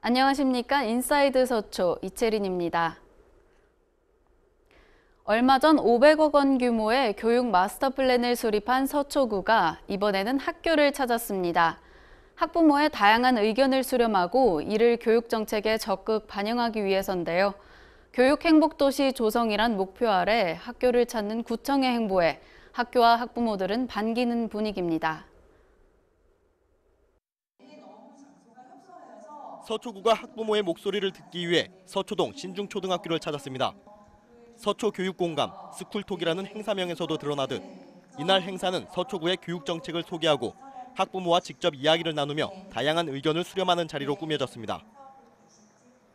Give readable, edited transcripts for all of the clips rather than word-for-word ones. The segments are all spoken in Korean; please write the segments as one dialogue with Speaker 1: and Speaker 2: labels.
Speaker 1: 안녕하십니까. 인사이드 서초 이채린입니다. 얼마 전 500억 원 규모의 교육 마스터 플랜을 수립한 서초구가 이번에는 학교를 찾았습니다. 학부모의 다양한 의견을 수렴하고 이를 교육 정책에 적극 반영하기 위해서인데요. 교육 행복도시 조성이란 목표 아래 학교를 찾는 구청의 행보에 학교와 학부모들은 반기는 분위기입니다.
Speaker 2: 서초구가 학부모의 목소리를 듣기 위해 서초동 신중초등학교를 찾았습니다. 서초교육공감, 스쿨톡이라는 행사명에서도 드러나듯 이날 행사는 서초구의 교육정책을 소개하고 학부모와 직접 이야기를 나누며 다양한 의견을 수렴하는 자리로 꾸며졌습니다.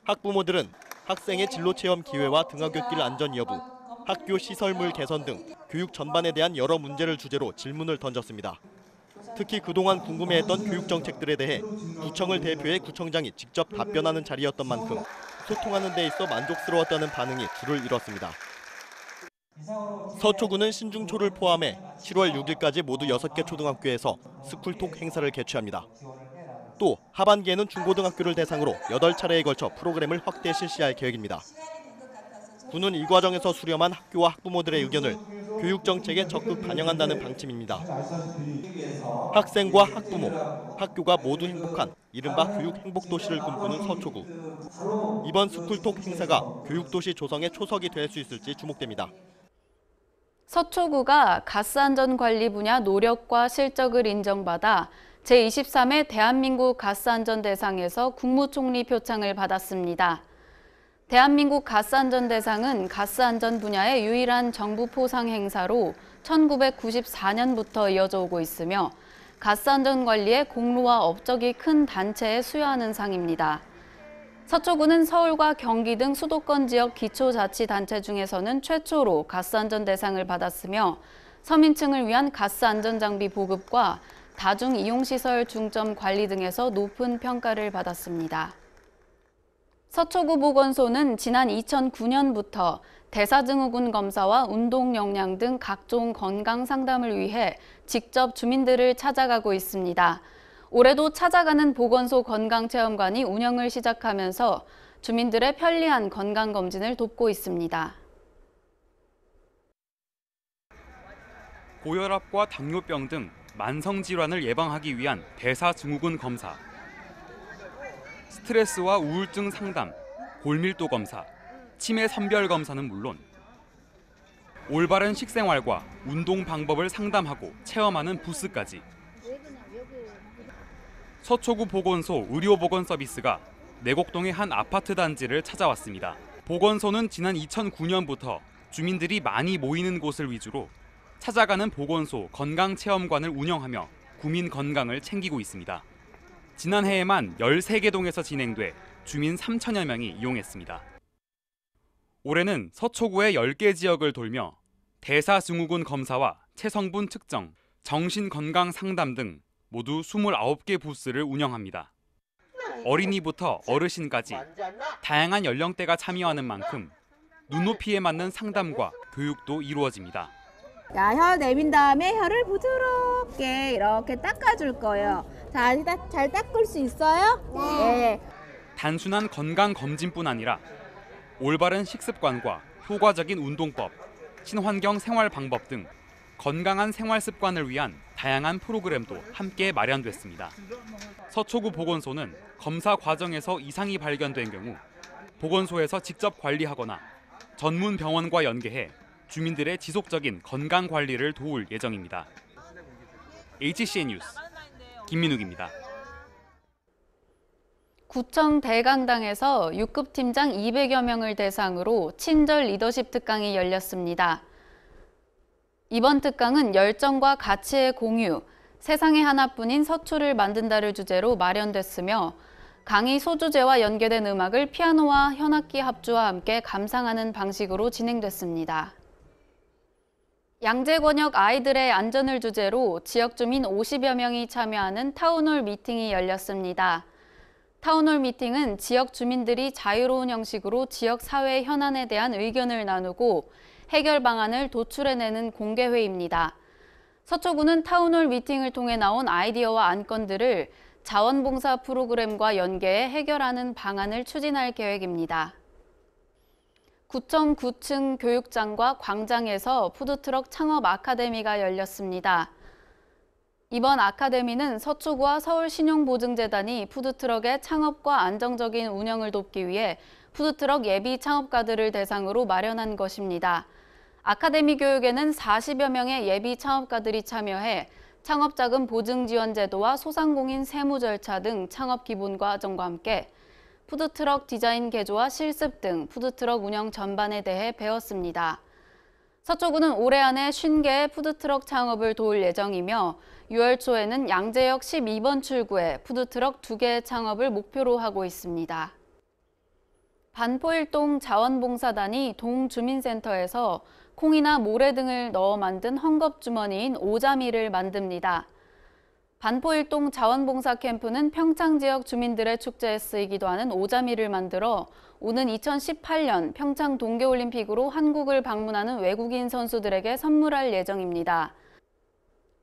Speaker 2: 학부모들은 학생의 진로체험 기회와 등하굣길 안전 여부, 학교 시설물 개선 등 교육 전반에 대한 여러 문제를 주제로 질문을 던졌습니다. 특히 그동안 궁금해했던 교육 정책들에 대해 구청을 대표해 구청장이 직접 답변하는 자리였던 만큼 소통하는 데 있어 만족스러웠다는 반응이 줄을 이뤘습니다. 서초구는 신중초를 포함해 7월 6일까지 모두 6개 초등학교에서 스쿨톡 행사를 개최합니다. 또 하반기에는 중고등학교를 대상으로 8차례에 걸쳐 프로그램을 확대 실시할 계획입니다. 구는 이 과정에서 수렴한 학교와 학부모들의 의견을 교육 정책에 적극 반영한다는 방침입니다. 학생과 학부모, 학교가 모두 행복한 이른바 교육 행복도시를 꿈꾸는 서초구. 이번 스쿨톡 행사가 교육도시 조성의 초석이 될 수 있을지 주목됩니다.
Speaker 1: 서초구가 가스안전관리 분야 노력과 실적을 인정받아 제23회 대한민국 가스안전대상에서 국무총리 표창을 받았습니다. 대한민국 가스안전대상은 가스안전 분야의 유일한 정부 포상 행사로 1994년부터 이어져 오고 있으며 가스안전 관리에 공로와 업적이 큰 단체에 수여하는 상입니다. 서초구는 서울과 경기 등 수도권 지역 기초자치단체 중에서는 최초로 가스안전 대상을 받았으며 서민층을 위한 가스안전장비 보급과 다중이용시설 중점 관리 등에서 높은 평가를 받았습니다. 서초구 보건소는 지난 2009년부터 대사증후군 검사와 운동 역량 등 각종 건강 상담을 위해 직접 주민들을 찾아가고 있습니다. 올해도 찾아가는 보건소 건강체험관이 운영을 시작하면서 주민들의 편리한 건강검진을 돕고 있습니다.
Speaker 3: 고혈압과 당뇨병 등 만성질환을 예방하기 위한 대사증후군 검사, 스트레스와 우울증 상담, 골밀도 검사, 치매 선별 검사는 물론 올바른 식생활과 운동 방법을 상담하고 체험하는 부스까지. 서초구 보건소 의료보건 서비스가 내곡동의 한 아파트 단지를 찾아왔습니다. 보건소는 지난 2009년부터 주민들이 많이 모이는 곳을 위주로 찾아가는 보건소 건강체험관을 운영하며 구민 건강을 챙기고 있습니다. 지난해에만 13개 동에서 진행돼 주민 3천여 명이 이용했습니다. 올해는 서초구의 10개 지역을 돌며 대사증후군 검사와 체성분 측정, 정신건강 상담 등 모두 29개 부스를 운영합니다. 어린이부터 어르신까지 다양한 연령대가 참여하는 만큼 눈높이에 맞는 상담과 교육도 이루어집니다.
Speaker 4: 자, 혀 내민 다음에 혀를 부드럽게 이렇게 닦아줄 거예요. 자, 잘 닦을 수 있어요? 네.
Speaker 3: 단순한 건강검진뿐 아니라 올바른 식습관과 효과적인 운동법, 친환경 생활 방법 등 건강한 생활 습관을 위한 다양한 프로그램도 함께 마련됐습니다. 서초구 보건소는 검사 과정에서 이상이 발견된 경우 보건소에서 직접 관리하거나 전문 병원과 연계해 주민들의 지속적인 건강 관리를 도울 예정입니다. HCN 뉴스 김민욱입니다.
Speaker 1: 구청 대강당에서 6급 팀장 200여 명을 대상으로 친절 리더십 특강이 열렸습니다. 이번 특강은 열정과 가치의 공유, 세상에 하나뿐인 서초를 만든다를 주제로 마련됐으며 강의 소주제와 연계된 음악을 피아노와 현악기 합주와 함께 감상하는 방식으로 진행됐습니다. 양재권역 아이들의 안전을 주제로 지역 주민 50여 명이 참여하는 타운홀 미팅이 열렸습니다. 타운홀 미팅은 지역 주민들이 자유로운 형식으로 지역 사회 현안에 대한 의견을 나누고 해결 방안을 도출해내는 공개회의입니다. 서초구는 타운홀 미팅을 통해 나온 아이디어와 안건들을 자원봉사 프로그램과 연계해 해결하는 방안을 추진할 계획입니다. 구청 9층 교육장과 광장에서 푸드트럭 창업 아카데미가 열렸습니다. 이번 아카데미는 서초구와 서울신용보증재단이 푸드트럭의 창업과 안정적인 운영을 돕기 위해 푸드트럭 예비 창업가들을 대상으로 마련한 것입니다. 아카데미 교육에는 40여 명의 예비 창업가들이 참여해 창업자금 보증 지원 제도와 소상공인 세무 절차 등 창업 기본 과정과 함께 푸드트럭 디자인 개조와 실습 등 푸드트럭 운영 전반에 대해 배웠습니다. 서초구는 올해 안에 50개의 푸드트럭 창업을 도울 예정이며 6월 초에는 양재역 12번 출구에 푸드트럭 2개의 창업을 목표로 하고 있습니다. 반포일동 자원봉사단이 동주민센터에서 콩이나 모래 등을 넣어 만든 헝겊주머니인 오자미를 만듭니다. 반포일동 자원봉사 캠프는 평창 지역 주민들의 축제에 쓰이기도 하는 오자미를 만들어 오는 2018년 평창 동계올림픽으로 한국을 방문하는 외국인 선수들에게 선물할 예정입니다.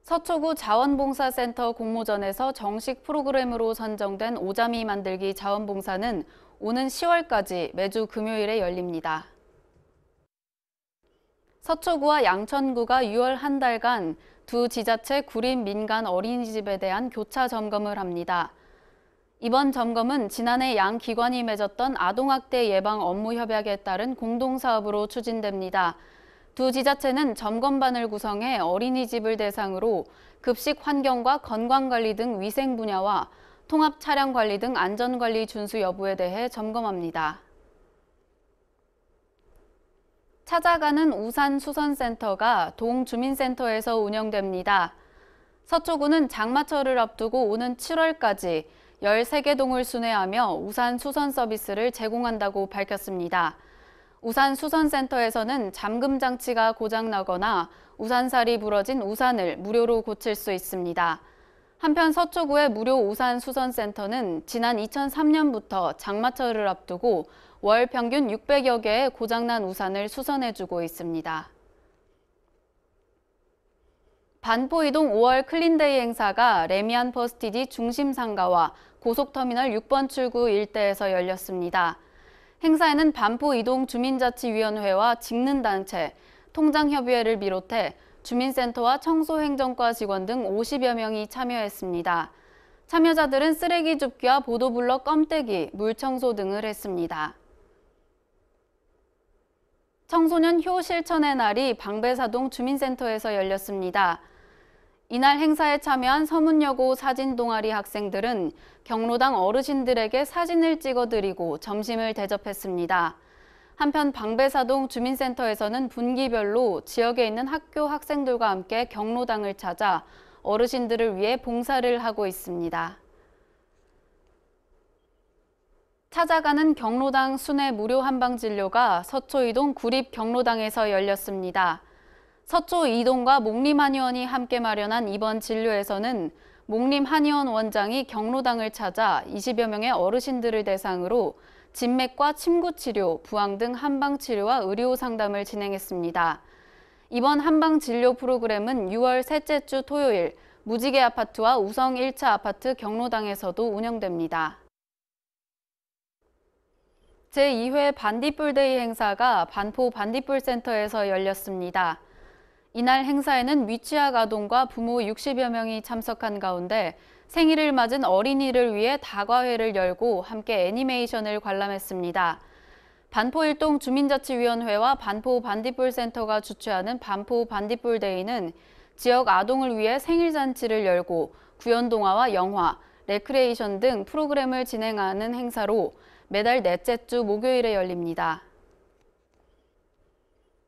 Speaker 1: 서초구 자원봉사센터 공모전에서 정식 프로그램으로 선정된 오자미 만들기 자원봉사는 오는 10월까지 매주 금요일에 열립니다. 서초구와 양천구가 6월 한 달간 두 지자체 구립 민간 어린이집에 대한 교차 점검을 합니다. 이번 점검은 지난해 양 기관이 맺었던 아동학대 예방 업무 협약에 따른 공동사업으로 추진됩니다. 두 지자체는 점검반을 구성해 어린이집을 대상으로 급식 환경과 건강관리 등 위생 분야와 통합 차량 관리 등 안전관리 준수 여부에 대해 점검합니다. 찾아가는 우산 수선센터가 동주민센터에서 운영됩니다. 서초구는 장마철을 앞두고 오는 7월까지 13개 동을 순회하며 우산 수선 서비스를 제공한다고 밝혔습니다. 우산 수선센터에서는 잠금 장치가 고장나거나 우산살이 부러진 우산을 무료로 고칠 수 있습니다. 한편 서초구의 무료 우산 수선센터는 지난 2003년부터 장마철을 앞두고 월 평균 600여 개의 고장난 우산을 수선해주고 있습니다. 반포이동 5월 클린데이 행사가 레미안 퍼스티지 중심상가와 고속터미널 6번 출구 일대에서 열렸습니다. 행사에는 반포이동 주민자치위원회와 직능단체, 통장협의회를 비롯해 주민센터와 청소행정과 직원 등 50여 명이 참여했습니다. 참여자들은 쓰레기 줍기와 보도블럭 껌떼기, 물청소 등을 했습니다. 청소년 효 실천의 날이 방배사동 주민센터에서 열렸습니다. 이날 행사에 참여한 서문여고 사진동아리 학생들은 경로당 어르신들에게 사진을 찍어드리고 점심을 대접했습니다. 한편 방배사동 주민센터에서는 분기별로 지역에 있는 학교 학생들과 함께 경로당을 찾아 어르신들을 위해 봉사를 하고 있습니다. 찾아가는 경로당 순회 무료 한방진료가 서초2동 구립 경로당에서 열렸습니다. 서초2동과 목림한의원이 함께 마련한 이번 진료에서는 목림한의원 원장이 경로당을 찾아 20여 명의 어르신들을 대상으로 진맥과 침구치료, 부항 등 한방치료와 의료상담을 진행했습니다. 이번 한방진료 프로그램은 6월 셋째 주 토요일 무지개 아파트와 우성 1차 아파트 경로당에서도 운영됩니다. 제2회 반딧불데이 행사가 반포 반딧불센터에서 열렸습니다. 이날 행사에는 미취학 아동과 부모 60여 명이 참석한 가운데 생일을 맞은 어린이를 위해 다과회를 열고 함께 애니메이션을 관람했습니다. 반포일동 주민자치위원회와 반포 반딧불센터가 주최하는 반포 반딧불데이는 지역 아동을 위해 생일잔치를 열고 구연동화와 영화, 레크레이션 등 프로그램을 진행하는 행사로 매달 넷째 주 목요일에 열립니다.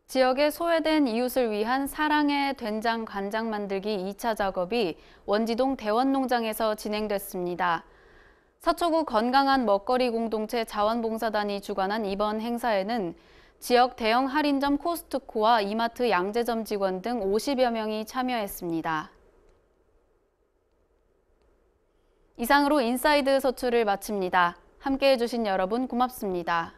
Speaker 1: 지역에 소외된 이웃을 위한 사랑의 된장 간장 만들기 2차 작업이 원지동 대원농장에서 진행됐습니다. 서초구 건강한 먹거리 공동체 자원봉사단이 주관한 이번 행사에는 지역 대형 할인점 코스트코와 이마트 양재점 직원 등 50여 명이 참여했습니다. 이상으로 인사이드 서초를 마칩니다. 함께해 주신 여러분 고맙습니다.